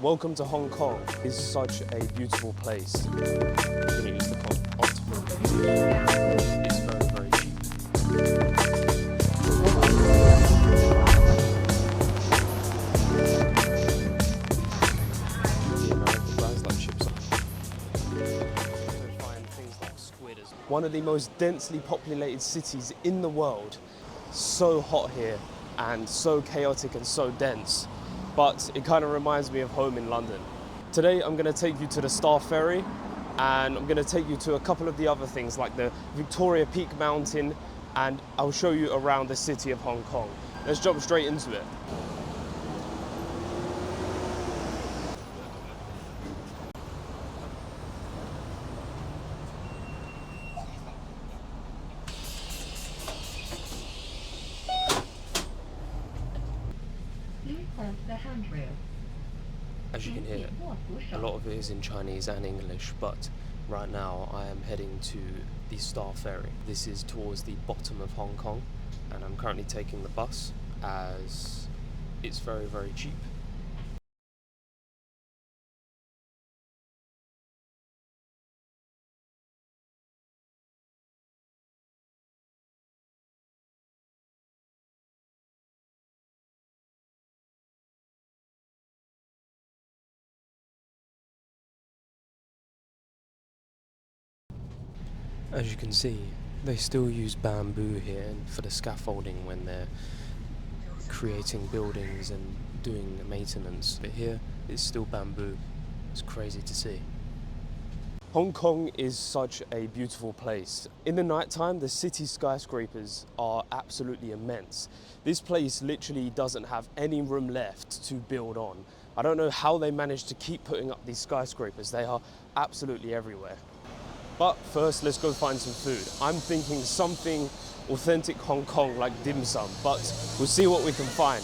Welcome to Hong Kong. It's such a beautiful place. I'm going to use the octopus. It's very, very cheap. The American guys like chips. You find things like squid as one of the most densely populated cities in the world. So hot here and so chaotic and so dense. But it kind of reminds me of home in London. Today I'm going to take you to the Star Ferry and I'm going to take you to a couple of the other things like the Victoria Peak Mountain, and I'll show you around the city of Hong Kong. Let's jump straight into it. As you can hear, a lot of it is in Chinese and English, but right now I am heading to the Star Ferry. This is towards the bottom of Hong Kong, and I'm currently taking the bus as it's very, very cheap. As you can see, they still use bamboo here for the scaffolding when they're creating buildings and doing maintenance. But here, it's still bamboo. It's crazy to see. Hong Kong is such a beautiful place. In the nighttime, the city skyscrapers are absolutely immense. This place literally doesn't have any room left to build on. I don't know how they managed to keep putting up these skyscrapers. They are absolutely everywhere. But first, let's go find some food. I'm thinking something authentic Hong Kong like dim sum, but we'll see what we can find.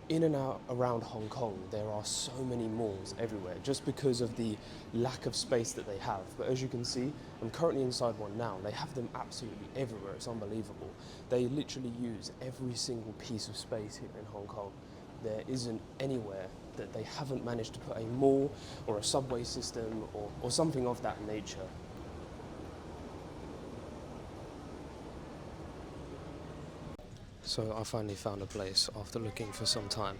In and out around Hong Kong, there are so many malls everywhere just because of the lack of space that they have. But as you can see, I'm currently inside one now. They have them absolutely everywhere. It's unbelievable. They literally use every single piece of space here in Hong Kong. There isn't anywhere that they haven't managed to put a mall or a subway system or something of that nature. So I finally found a place after looking for some time.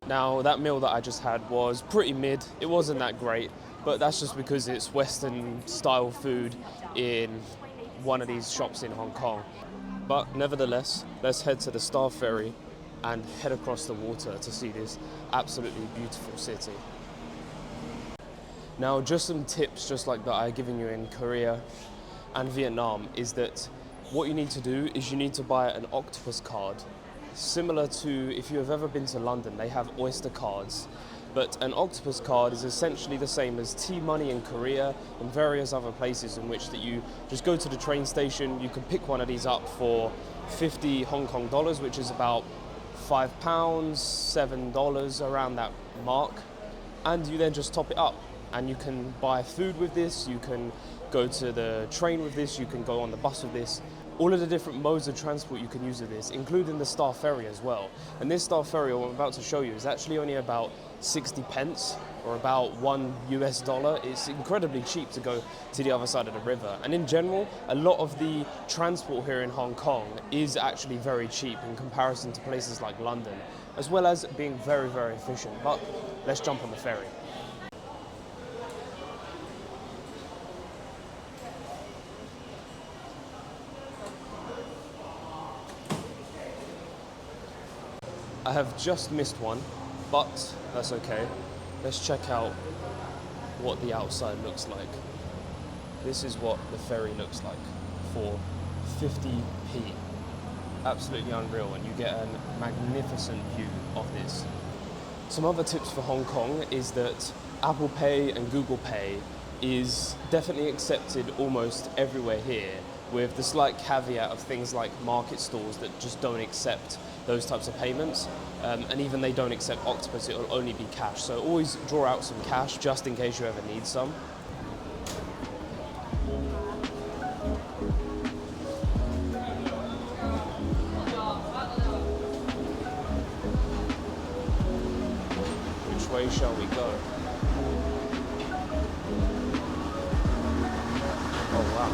Now, that meal that I just had was pretty mid. It wasn't that great, but that's just because it's Western style food in one of these shops in Hong Kong. But nevertheless, let's head to the Star Ferry and head across the water to see this absolutely beautiful city. Now, just some tips, just like that I've given you in Korea and Vietnam, is that what you need to do is you need to buy an octopus card. Similar to, if you have ever been to London, they have Oyster cards, but an octopus card is essentially the same as T-money in Korea and various other places in which that you just go to the train station, you can pick one of these up for 50 Hong Kong dollars, which is about £5, $7, around that mark, and you then just top it up. And you can buy food with this, you can go to the train with this, you can go on the bus with this. All of the different modes of transport you can use with this, including the Star Ferry as well. And this Star Ferry, what I'm about to show you, is actually only about 60 pence, or about $1. It's incredibly cheap to go to the other side of the river. And in general, a lot of the transport here in Hong Kong is actually very cheap in comparison to places like London, as well as being very, very efficient. But let's jump on the ferry. I have just missed one, but that's okay. Let's check out what the outside looks like. This is what the ferry looks like for 50p. Absolutely unreal, and you get a magnificent view of this. Some other tips for Hong Kong is that Apple Pay and Google Pay is definitely accepted almost everywhere here, with the slight caveat of things like market stalls that just don't accept those types of payments. and even they don't accept octopus, it will only be cash. So always draw out some cash just in case you ever need some. Which way shall we go? Oh wow.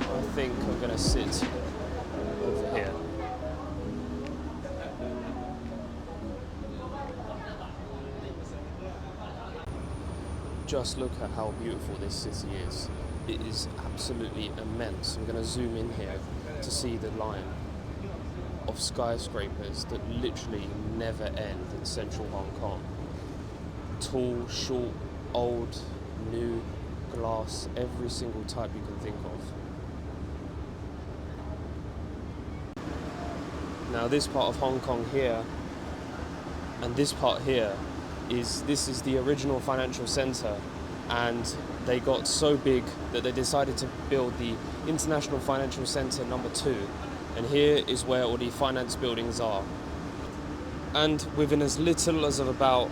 I think I'm gonna sit over here. Just look at how beautiful this city is. It is absolutely immense. I'm gonna zoom in here to see the line of skyscrapers that literally never end in central Hong Kong. Tall, short, old, new, glass, every single type you can think of. Now this part of Hong Kong here and this part here this is the original financial centre, and they got so big that they decided to build the International Financial Centre number 2, and here is where all the finance buildings are. And within as little as of about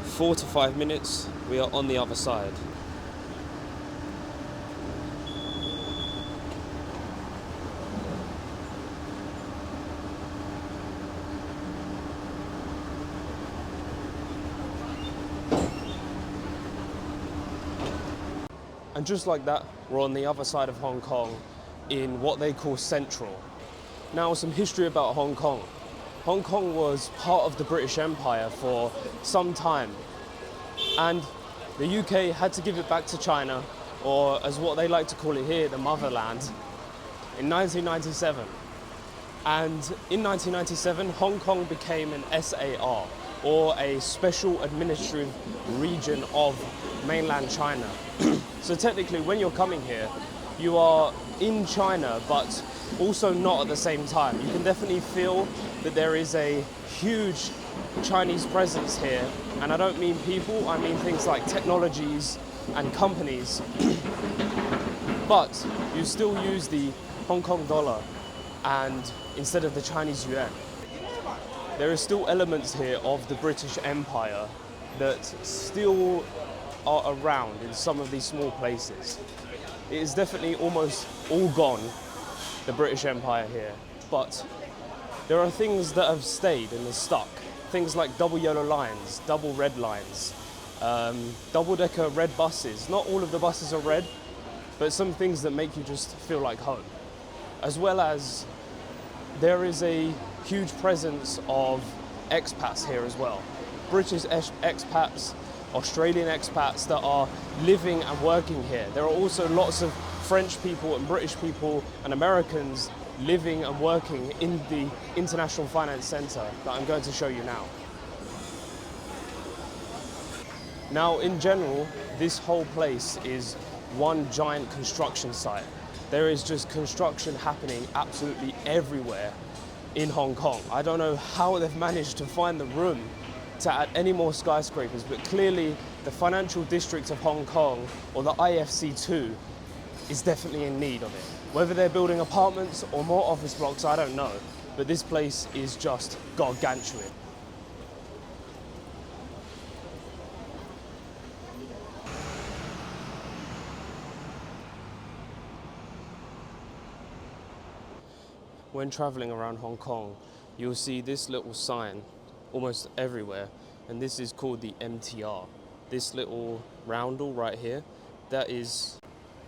4 to 5 minutes, we are on the other side. And just like that, we're on the other side of Hong Kong in what they call Central. Now, some history about Hong Kong. Hong Kong was part of the British Empire for some time, and the UK had to give it back to China, or as what they like to call it here, the motherland, in 1997. And in 1997, Hong Kong became an SAR, or a special administrative region of mainland China. So technically, when you're coming here, you are in China, but also not at the same time. You can definitely feel that there is a huge Chinese presence here. And I don't mean people, I mean things like technologies and companies. But you still use the Hong Kong dollar and instead of the Chinese yuan. There are still elements here of the British Empire that still are around in some of these small places. It is definitely almost all gone, the British Empire here, but there are things that have stayed and are stuck. Things like double yellow lines, double red lines, double-decker red buses. Not all of the buses are red, but some things that make you just feel like home. As well as there is a huge presence of expats here as well. British expats, Australian expats that are living and working here. There are also lots of French people and British people and Americans living and working in the International Finance Centre that I'm going to show you now. Now, in general, this whole place is one giant construction site. There is just construction happening absolutely everywhere in Hong Kong. I don't know how they've managed to find the room to add any more skyscrapers, but clearly the financial district of Hong Kong, or the IFC2, is definitely in need of it. Whether they're building apartments or more office blocks, I don't know, but this place is just gargantuan. When traveling around Hong Kong, you'll see this little sign almost everywhere, and this is called the MTR. This little roundel right here, that is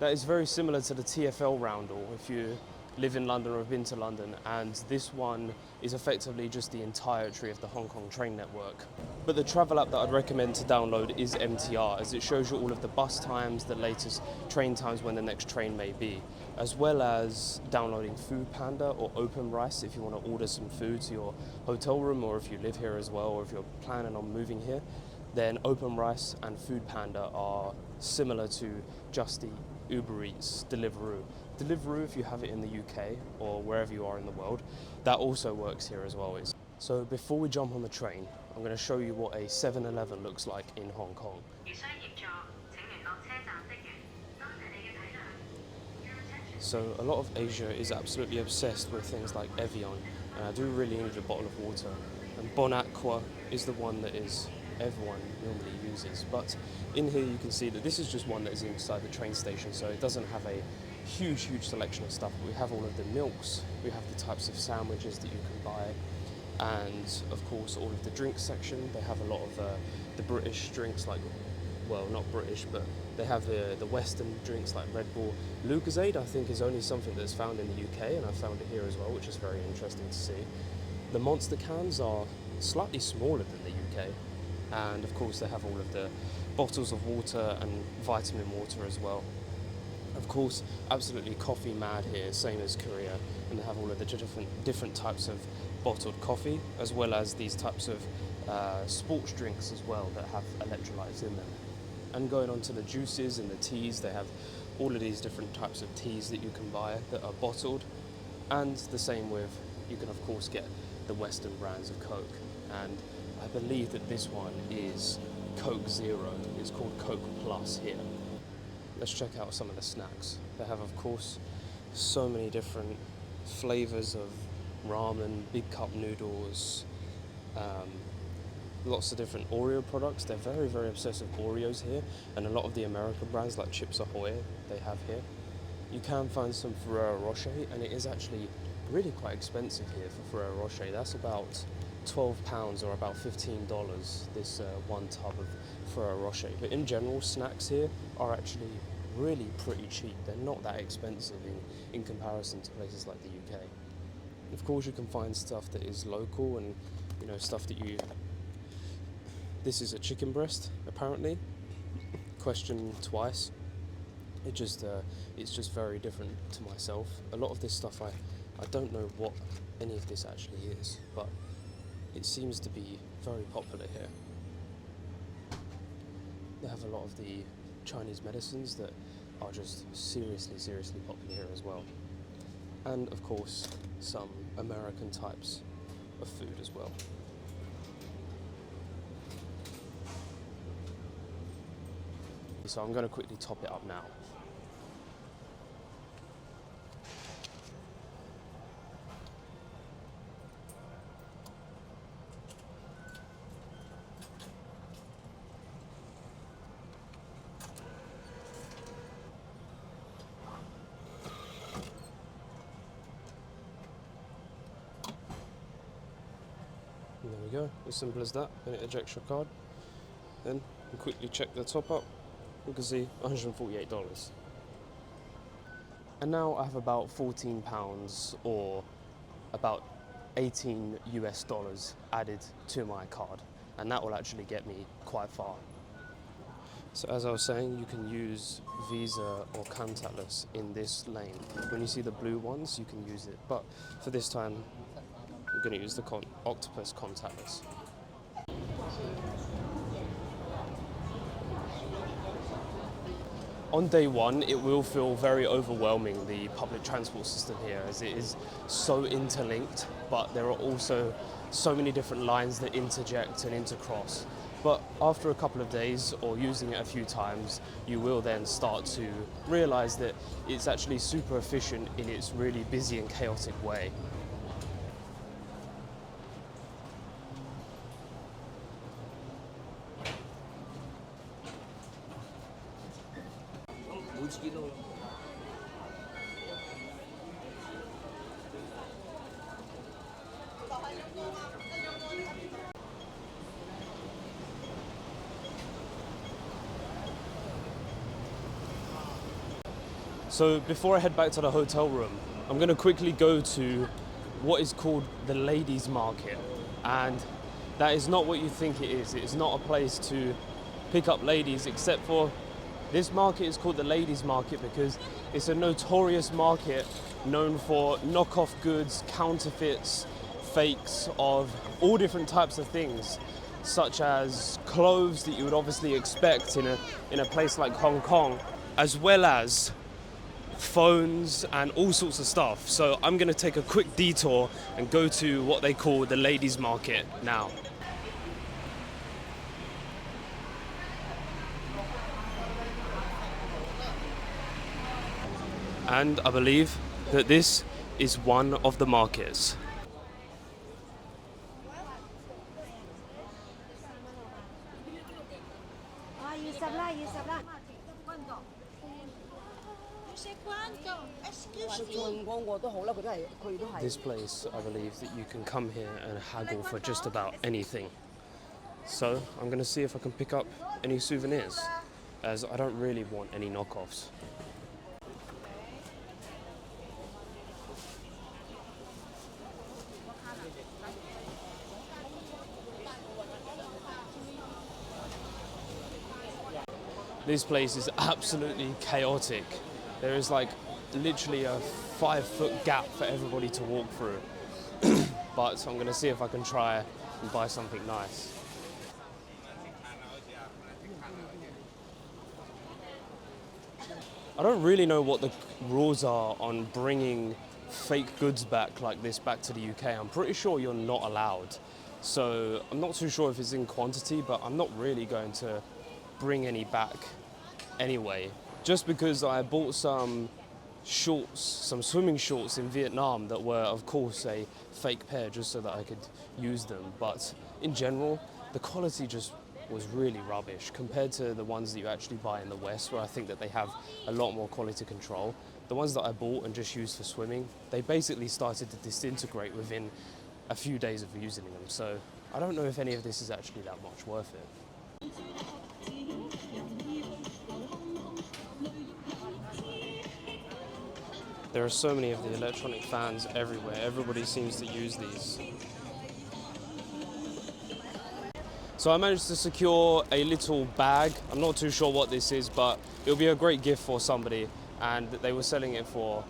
very similar to the TfL roundel if you live in London or have been to London, and this one is effectively just the entirety of the Hong Kong train network. But the travel app that I'd recommend to download is MTR, as it shows you all of the bus times, the latest train times when the next train may be, as well as downloading Food Panda or Open Rice if you want to order some food to your hotel room, or if you live here as well, or if you're planning on moving here, then Open Rice and Food Panda are similar to Just Eat, Uber Eats, Deliveroo. Deliveroo, if you have it in the UK or wherever you are in the world, that also works here as well. So before we jump on the train, I'm going to show you what a 7-Eleven looks like in Hong Kong. So a lot of Asia is absolutely obsessed with things like Evian, and I do really need a bottle of water. And Bon Aqua is the one that is everyone normally uses. But in here you can see that this is just one that is inside the train station, so it doesn't have a huge selection of stuff. But we have all of the milks, we have the types of sandwiches that you can buy, and of course all of the drink section. They have a lot of the British drinks, like, well, not British, but they have the Western drinks like Red Bull. Lucozade, I think, is only something that's found in the UK, and I found it here as well, which is very interesting to see. The Monster cans are slightly smaller than the UK, and of course they have all of the bottles of water and vitamin water as well. Of course, absolutely coffee mad here, same as Korea, and they have all of the different types of bottled coffee, as well as these types of sports drinks as well that have electrolytes in them. And going on to the juices and the teas, they have all of these different types of teas that you can buy that are bottled, and the same with, you can of course get the Western brands of Coke, and I believe that this one is Coke Zero. It's called Coke Plus here. Let's check out some of the snacks. They have, of course, so many different flavours of ramen, big cup noodles, lots of different Oreo products. They're very obsessed with Oreos here, and a lot of the American brands like Chips Ahoy they have here. You can find some Ferrero Rocher, and it is actually really quite expensive here for Ferrero Rocher. That's about £12 or about $15, this one tub of Ferrero Rocher. But in general, snacks here are actually really pretty cheap. They're not that expensive in comparison to places like the UK. Of course, you can find stuff that is local, and you know, stuff that you... This is a chicken breast, apparently. Question twice. It's just very different to myself. A lot of this stuff, I don't know what any of this actually is, but it seems to be very popular here. They have a lot of the Chinese medicines that are just seriously popular here as well. And of course, some American types of food as well. So I'm going to quickly top it up now. And there we go, as simple as that. Then it ejects your card. Then you quickly check the top up. You can see $148. And now I have about £14 or about 18 US dollars added to my card, and that will actually get me quite far. So as I was saying, you can use Visa or contactless in this lane. When you see the blue ones, you can use it, but for this time I'm going to use the Octopus contactless. On day one, it will feel very overwhelming, the public transport system here, as it is so interlinked, but there are also so many different lines that interject and intercross. But after a couple of days, or using it a few times, you will then start to realize that it's actually super efficient in its really busy and chaotic way. So before I head back to the hotel room, I'm going to quickly go to what is called the ladies' market, and that is not what you think it is. It is not a place to pick up ladies, except for this market is called the ladies' market because it's a notorious market known for knockoff goods, counterfeits, fakes of all different types of things, such as clothes that you would obviously expect in a place like Hong Kong, as well as phones and all sorts of stuff. So I'm going to take a quick detour and go to what they call the ladies' market now. And I believe that this is one of the markets. This place, I believe that you can come here and haggle for just about anything. So I'm going to see if I can pick up any souvenirs, as I don't really want any knockoffs. This place is absolutely chaotic. There is like literally a 5-foot gap for everybody to walk through. But I'm going to see if I can try and buy something nice. I don't really know what the rules are on bringing fake goods back like this back to the UK. I'm pretty sure you're not allowed. So I'm not too sure if it's in quantity, but I'm not really going to bring any back anyway. Just because I bought some shorts, some swimming shorts in Vietnam that were of course a fake pair just so that I could use them. But in general, the quality just was really rubbish compared to the ones that you actually buy in the West, where I think that they have a lot more quality control. The ones that I bought and just used for swimming, they basically started to disintegrate within a few days of using them. So I don't know if any of this is actually that much worth it. There are so many of the electronic fans everywhere. Everybody seems to use these. So I managed to secure a little bag. I'm not too sure what this is, but it'll be a great gift for somebody. And they were selling it for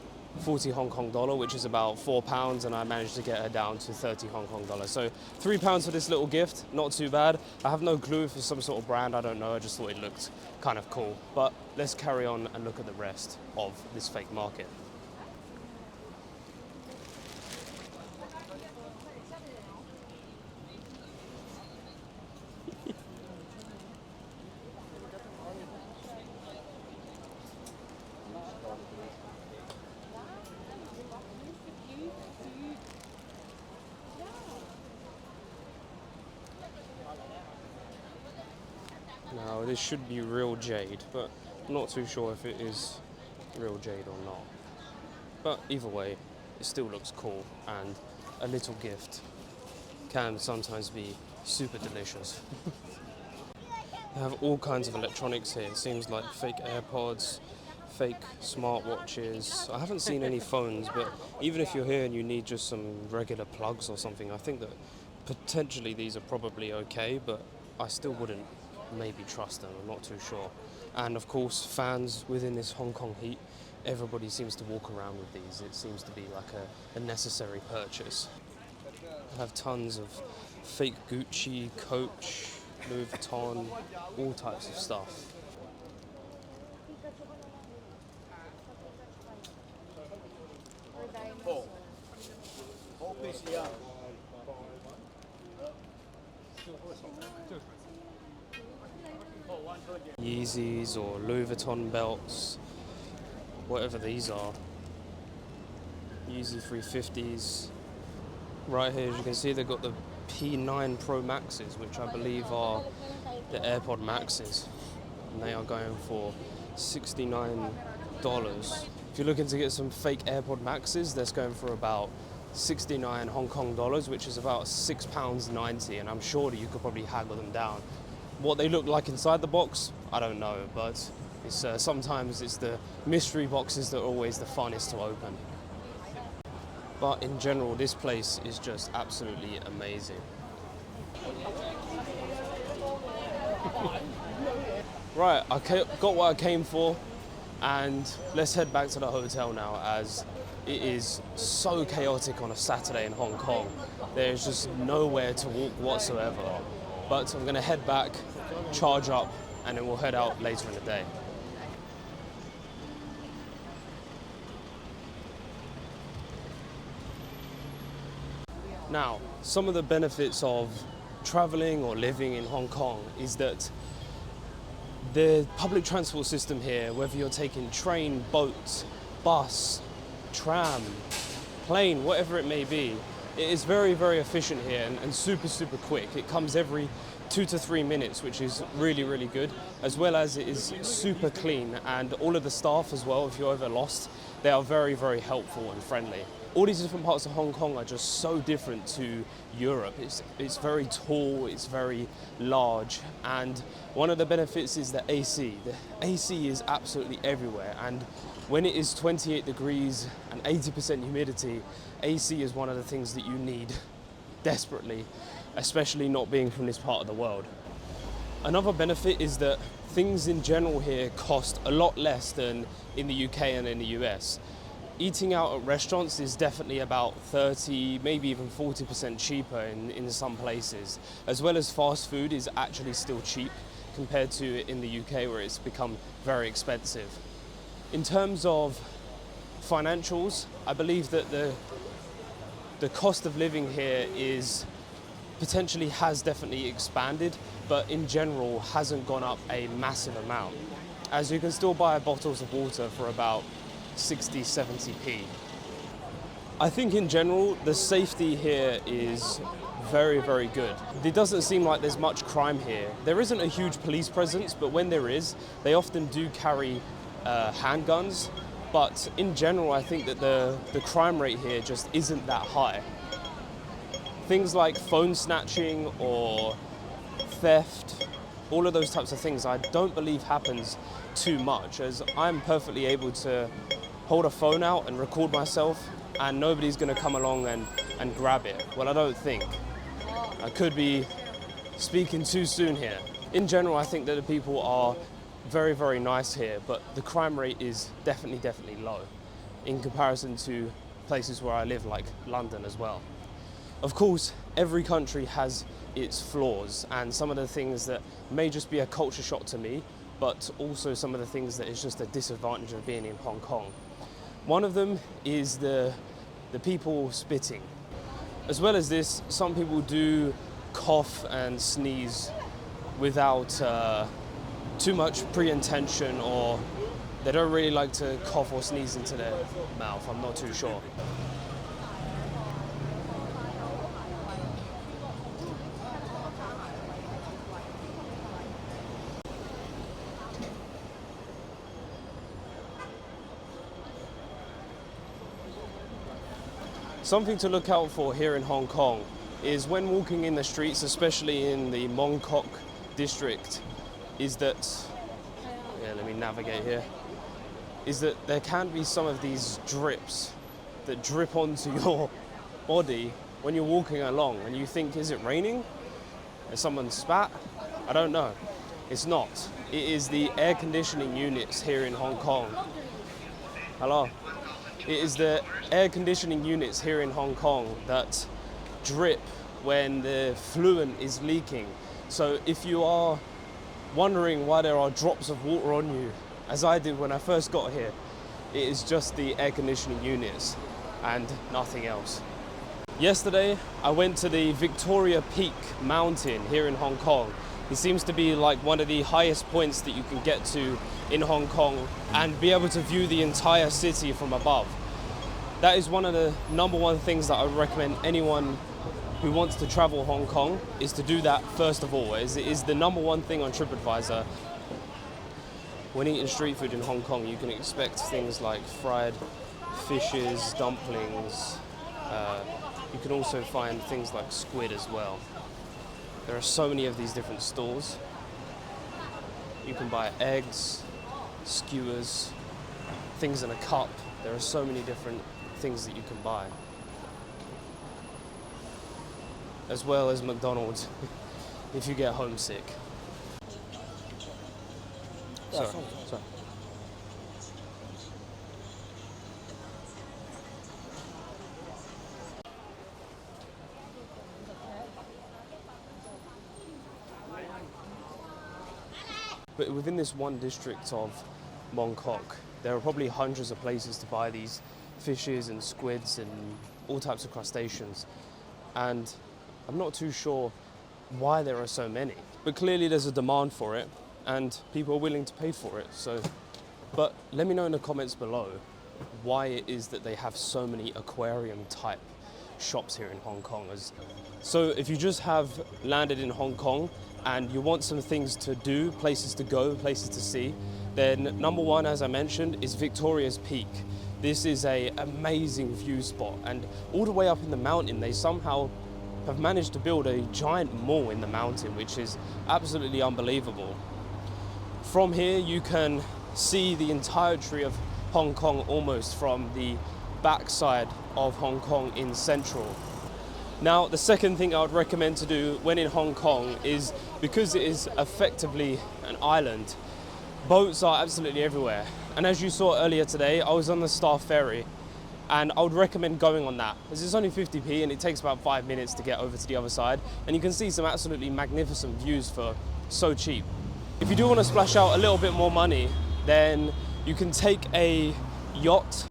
40 Hong Kong dollar, which is about £4, and I managed to get her down to 30 Hong Kong dollars. So £3 for this little gift, not too bad. I have no clue if it's some sort of brand, I don't know, I just thought it looked kind of cool. But let's carry on and look at the rest of this fake market. Now this should be real jade, but I'm not too sure if it is real jade or not. But either way, it still looks cool, and a little gift can sometimes be super delicious. They have all kinds of electronics here. It seems like fake AirPods, fake smartwatches. I haven't seen any phones, but even if you're here and you need just some regular plugs or something, I think that potentially these are probably okay, but I still wouldn't maybe trust them, I'm not too sure. And of course, fans within this Hong Kong heat, everybody seems to walk around with these. It seems to be like a necessary purchase. I have tons of fake Gucci, Coach, Louis Vuitton, all types of stuff. Yeezys or Louis Vuitton belts, whatever these are. Yeezy 350s. Right here, as you can see, they've got the P9 Pro Maxes, which I believe are the AirPod Maxes, and they are going for $69. If you're looking to get some fake AirPod Maxes, that's going for about 69 Hong Kong dollars, which is about £6.90, and I'm sure that you could probably haggle them down. What they look like inside the box, I don't know, but it's sometimes it's the mystery boxes that are always the funnest to open. But in general, this place is just absolutely amazing. Right, I got what I came for, and let's head back to the hotel now, as it is so chaotic on a Saturday in Hong Kong. There's just nowhere to walk whatsoever. But I'm going to head back, charge up, and then we'll head out later in the day. Now, some of the benefits of traveling or living in Hong Kong is that the public transport system here, whether you're taking train, boats, bus, tram, plane, whatever it may be. It is very, very efficient here and super, super quick. It comes every 2 to 3 minutes, which is really, really good, as well as it is super clean, and all of the staff as well, if you're ever lost, they are very, very helpful and friendly. All these different parts of Hong Kong are just so different to Europe. It's very tall, it's very large, and one of the benefits is the AC. The AC is absolutely everywhere, and when it is 28 degrees and 80% humidity, AC is one of the things that you need desperately, especially not being from this part of the world. Another benefit is that things in general here cost a lot less than in the UK and in the US. Eating out at restaurants is definitely about 30, maybe even 40% cheaper in some places, as well as fast food is actually still cheap compared to in the UK, where it's become very expensive. In terms of financials, I believe that the cost of living here has definitely expanded, but in general hasn't gone up a massive amount, as you can still buy bottles of water for about 60, 70p. I think in general, the safety here is very, very good. It doesn't seem like there's much crime here. There isn't a huge police presence, but when there is, they often do carry handguns. But in general, I think that the crime rate here just isn't that high. Things like phone snatching or theft, all of those types of things, I don't believe happens too much, as I'm perfectly able to hold a phone out and record myself, and nobody's going to come along and grab it. Well, I don't think. I could be speaking too soon here. In general, I think that the people are very, very nice here, but the crime rate is definitely low in comparison to places where I live, like London as well. Of course, every country has its flaws, and some of the things that may just be a culture shock to me, but also some of the things that is just a disadvantage of being in Hong Kong. One of them is the people spitting. As well as this, some people do cough and sneeze without too much pre-intention, or they don't really like to cough or sneeze into their mouth. I'm not too sure. Something to look out for here in Hong Kong is when walking in the streets, especially in the Mong Kok district, is that, let me navigate here, is that there can be some of these drips that drip onto your body when you're walking along, and you think, is it raining? Has someone spat? I don't know. It's not. It is the air conditioning units here in Hong Kong. Hello. It is the air conditioning units here in Hong Kong that drip when the fluent is leaking. So if you are wondering why there are drops of water on you, as I did when I first got here, it is just the air conditioning units and nothing else. Yesterday, I went to the Victoria Peak mountain here in Hong Kong. It seems to be like one of the highest points that you can get to in Hong Kong and be able to view the entire city from above. That is one of the number one things that I would recommend anyone who wants to travel Hong Kong is to do that first of all. It is the number one thing on TripAdvisor. When eating street food in Hong Kong, you can expect things like fried fishes, dumplings. You can also find things like squid as well. There are so many of these different stores. You can buy eggs, skewers, things in a cup. There are so many different things that you can buy. As well as McDonald's, if you get homesick. Sorry. But within this one district of Mong Kok, there are probably hundreds of places to buy these fishes and squids and all types of crustaceans. And I'm not too sure why there are so many. But clearly there's a demand for it and people are willing to pay for it. But let me know in the comments below, why it is that they have so many aquarium type shops here in Hong Kong. So if you just have landed in Hong Kong and you want some things to do, places to go, places to see, then number one, as I mentioned, is Victoria's Peak. This is an amazing view spot, and all the way up in the mountain, they somehow have managed to build a giant mall in the mountain, which is absolutely unbelievable. From here, you can see the entirety of Hong Kong almost from the backside of Hong Kong in Central. Now, the second thing I would recommend to do when in Hong Kong is, because it is effectively an island, boats are absolutely everywhere. And as you saw earlier today, I was on the Star Ferry, and I would recommend going on that, because it's only 50p and it takes about 5 minutes to get over to the other side, and you can see some absolutely magnificent views for so cheap. If you do want to splash out a little bit more money, then you can take a yacht.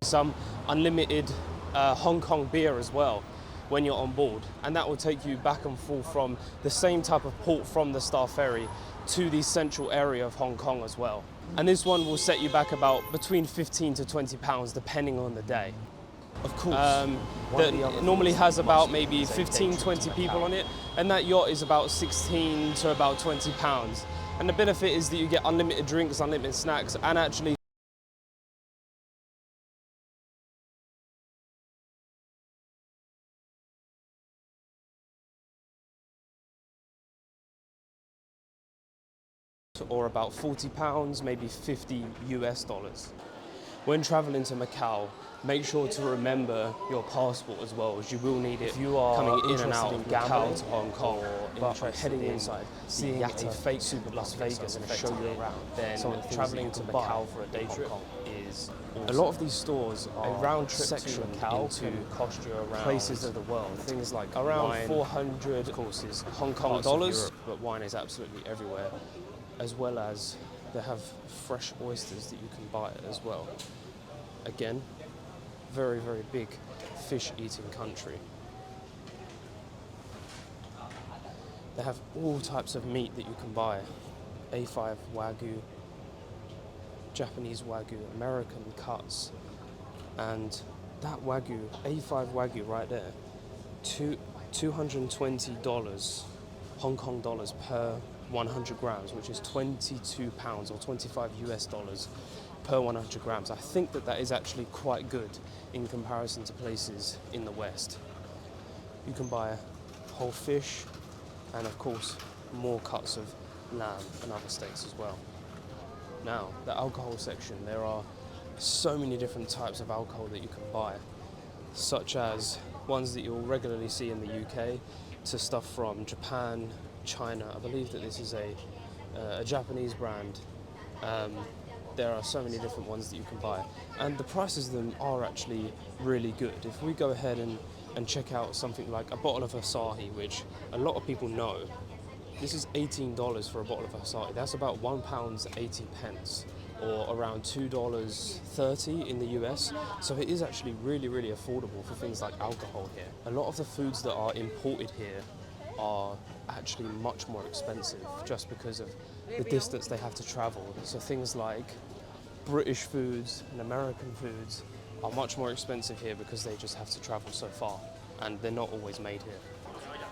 Some unlimited Hong Kong beer as well when you're on board, and that will take you back and forth from the same type of port from the Star Ferry to the central area of Hong Kong as well. And this one will set you back about between 15 to 20 pounds depending on the day. Of course, that normally has about maybe 15, 20 people on it, and that yacht is about 16 to about 20 pounds. And the benefit is that you get unlimited drinks, unlimited snacks, and actually or about 40 pounds, maybe 50 US dollars. When traveling to Macau, make sure to remember your passport as well, as you will need it if you are coming in and out of Macau to Hong Kong, or heading inside, seeing a fake super Las Vegas and show you around. Then traveling to Macau for a day trip is awesome. A lot of these stores are a round trip to Macau to cost you around places of the world. Things like around wine, 400, of course, is Hong Kong dollars, but wine is absolutely everywhere. As well as they have fresh oysters that you can buy as well. Again, very, very big fish eating country. They have all types of meat that you can buy. A5 Wagyu, Japanese Wagyu, American cuts. And that Wagyu, A5 Wagyu right there, $220 Hong Kong dollars per 100 grams, which is 22 pounds or 25 US dollars per 100 grams. I think that that is actually quite good in comparison to places in the West. You can buy whole fish and of course more cuts of lamb and other steaks as well. Now, the alcohol section, there are so many different types of alcohol that you can buy, such as ones that you'll regularly see in the UK to stuff from Japan, China. I believe that this is a Japanese brand. There are so many different ones that you can buy, and the prices of them are actually really good. If we go ahead and check out something like a bottle of Asahi, which a lot of people know, this is $18 for a bottle of Asahi. That's about £1.80, or around $2.30 in the US. So it is actually really, really affordable for things like alcohol here. A lot of the foods that are imported here are actually much more expensive just because of the distance they have to travel. So things like British foods and American foods are much more expensive here because they just have to travel so far, and they're not always made here.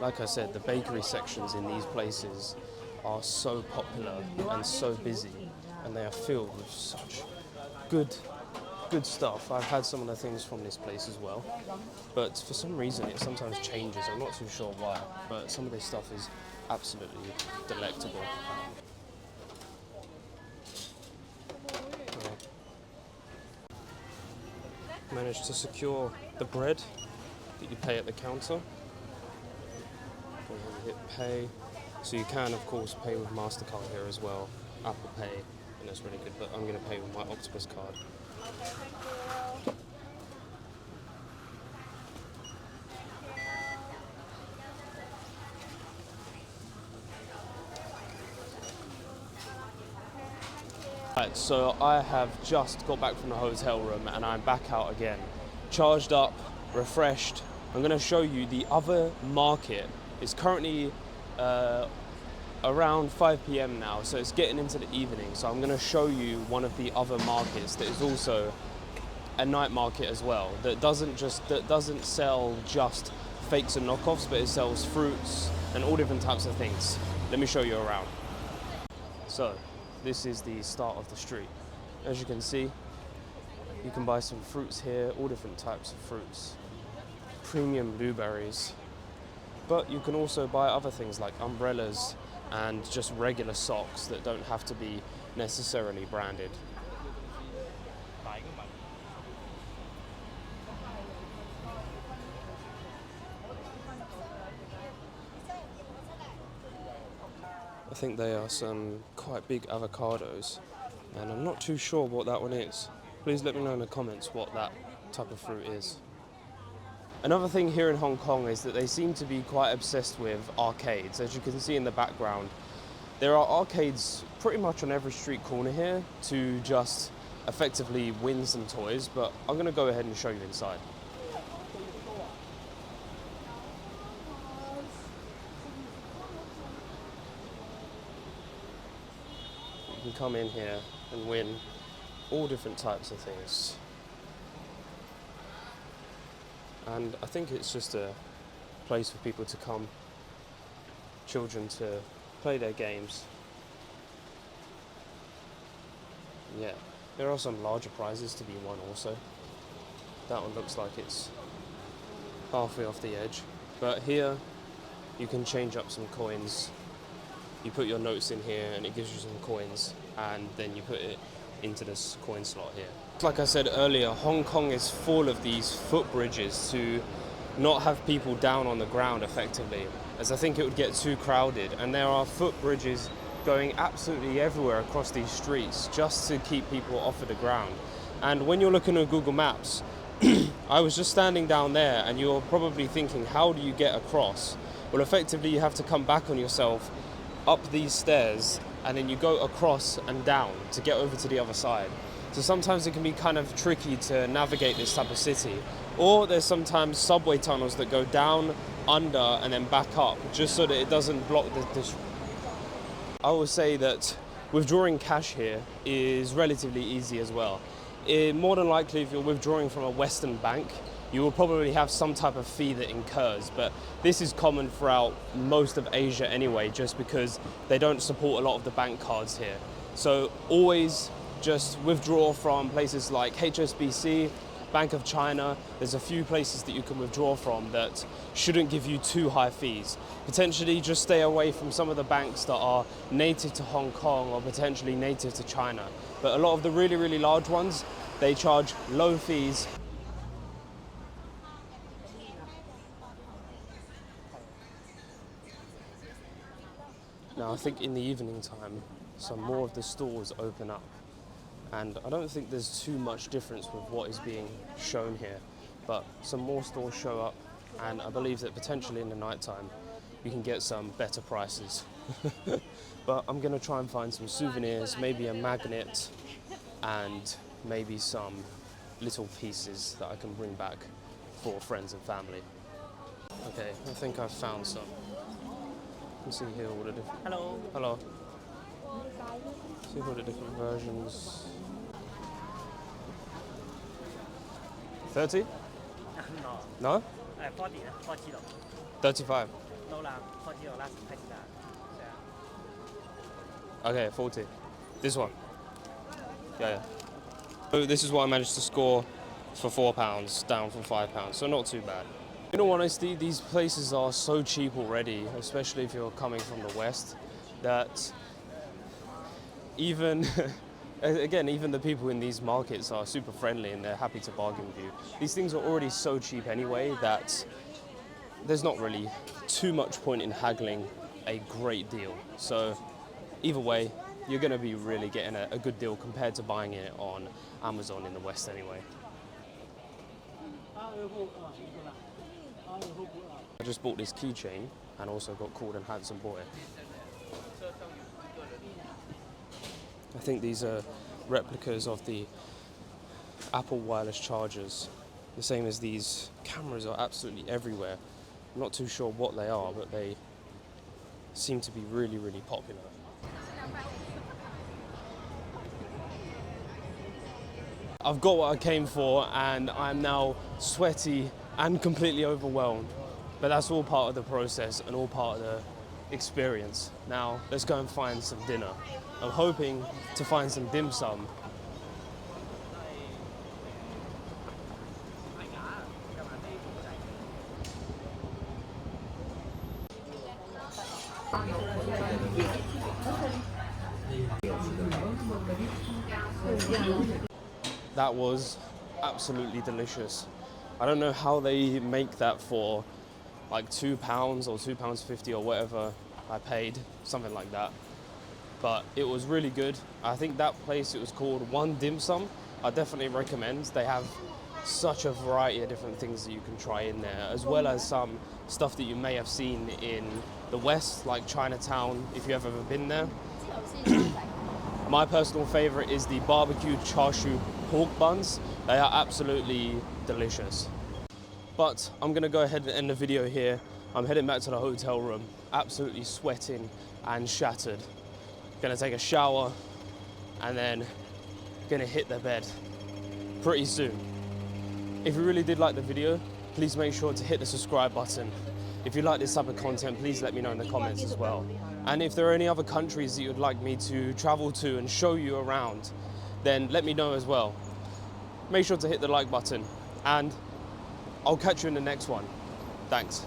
Like I said, the bakery sections in these places are so popular and so busy, and they are filled with such good stuff. I've had some of the things from this place as well, but for some reason it sometimes changes. I'm not too sure why, but some of this stuff is absolutely delectable. Managed to secure the bread that you pay at the counter. Go ahead and hit pay. So you can, of course, pay with MasterCard here as well, Apple Pay, and that's really good, but I'm going to pay with my Octopus card. Right, so I have just got back from the hotel room and I'm back out again, charged up, refreshed, I'm going to show you the other market. It's currently around 5 p.m. now, so it's getting into the evening. So I'm going to show you one of the other markets that is also a night market as well, that doesn't sell just fakes and knockoffs, but it sells fruits and all different types of things. Let me show you around. So this is the start of the street. As you can see, you can buy some fruits here, all different types of fruits, premium blueberries, but you can also buy other things like umbrellas and just regular socks that don't have to be necessarily branded. I think they are some quite big avocados, and I'm not too sure what that one is. Please let me know in the comments what that type of fruit is. Another thing here in Hong Kong is that they seem to be quite obsessed with arcades. As you can see in the background, there are arcades pretty much on every street corner here to just effectively win some toys, but I'm going to go ahead and show you inside. You can come in here and win all different types of things. And I think it's just a place for people to come, children to play their games. Yeah, there are some larger prizes to be won also. That one looks like it's halfway off the edge. But here you can change up some coins. You put your notes in here and it gives you some coins, and then you put it into this coin slot here. Like I said earlier, Hong Kong is full of these footbridges to not have people down on the ground effectively, as I think it would get too crowded, and there are footbridges going absolutely everywhere across these streets just to keep people off of the ground. And when you're looking at Google Maps, I was just standing down there and you're probably thinking, how do you get across? Well, effectively you have to come back on yourself up these stairs, and then you go across and down to get over to the other side. So sometimes it can be kind of tricky to navigate this type of city. Or there's sometimes subway tunnels that go down, under, and then back up, just so that it doesn't block this. I will say that withdrawing cash here is relatively easy as well. More than likely, if you're withdrawing from a Western bank, you will probably have some type of fee that incurs, but this is common throughout most of Asia anyway, just because they don't support a lot of the bank cards here. So always just withdraw from places like HSBC, Bank of China. There's a few places that you can withdraw from that shouldn't give you too high fees. Potentially just stay away from some of the banks that are native to Hong Kong or potentially native to China. But a lot of the really, really large ones, they charge low fees. Now I think in the evening time, some more of the stores open up. And I don't think there's too much difference with what is being shown here, but some more stores show up, and I believe that potentially in the night time you can get some better prices. But I'm going to try and find some souvenirs, maybe a magnet, and maybe some little pieces that I can bring back for friends and family. Okay, I think I've found some. You can see here all the different... Hello. Hello. See all the different versions. 30? No. No? 40 40 35. No lah, 40 last 太大。Okay, 40. This one. Yeah. So this is what I managed to score for £4, down from £5, so not too bad. In all honesty, these places are so cheap already, especially if you're coming from the West, that even even the people in these markets are super friendly and they're happy to bargain with you. These things are already so cheap anyway that there's not really too much point in haggling a great deal. So either way, you're going to be really getting a good deal compared to buying it on Amazon in the West anyway. I just bought this keychain and also got called a handsome boy. I think these are replicas of the Apple wireless chargers The same as these cameras are absolutely everywhere. I'm not too sure what they are, but they seem to be really, really popular. I've got what I came for and I'm now sweaty and completely overwhelmed. But that's all part of the process and all part of the experience. Now, let's go and find some dinner. I'm hoping to find some dim sum. That was absolutely delicious. I don't know how they make that for like £2 or £2.50 or whatever I paid, something like that. But it was really good. I think that place, it was called One Dim Sum. I definitely recommend. They have such a variety of different things that you can try in there, as well as some stuff that you may have seen in the West, like Chinatown, if you've ever been there. My personal favorite is the barbecued char siu pork buns. They are absolutely delicious. But I'm gonna go ahead and end the video here. I'm heading back to the hotel room, absolutely sweating and shattered. Gonna take a shower and then gonna hit the bed pretty soon. If you really did like the video, please make sure to hit the subscribe button. If you like this type of content, please let me know in the comments as well. And if there are any other countries that you'd like me to travel to and show you around, then let me know as well. Make sure to hit the like button and I'll catch you in the next one. Thanks.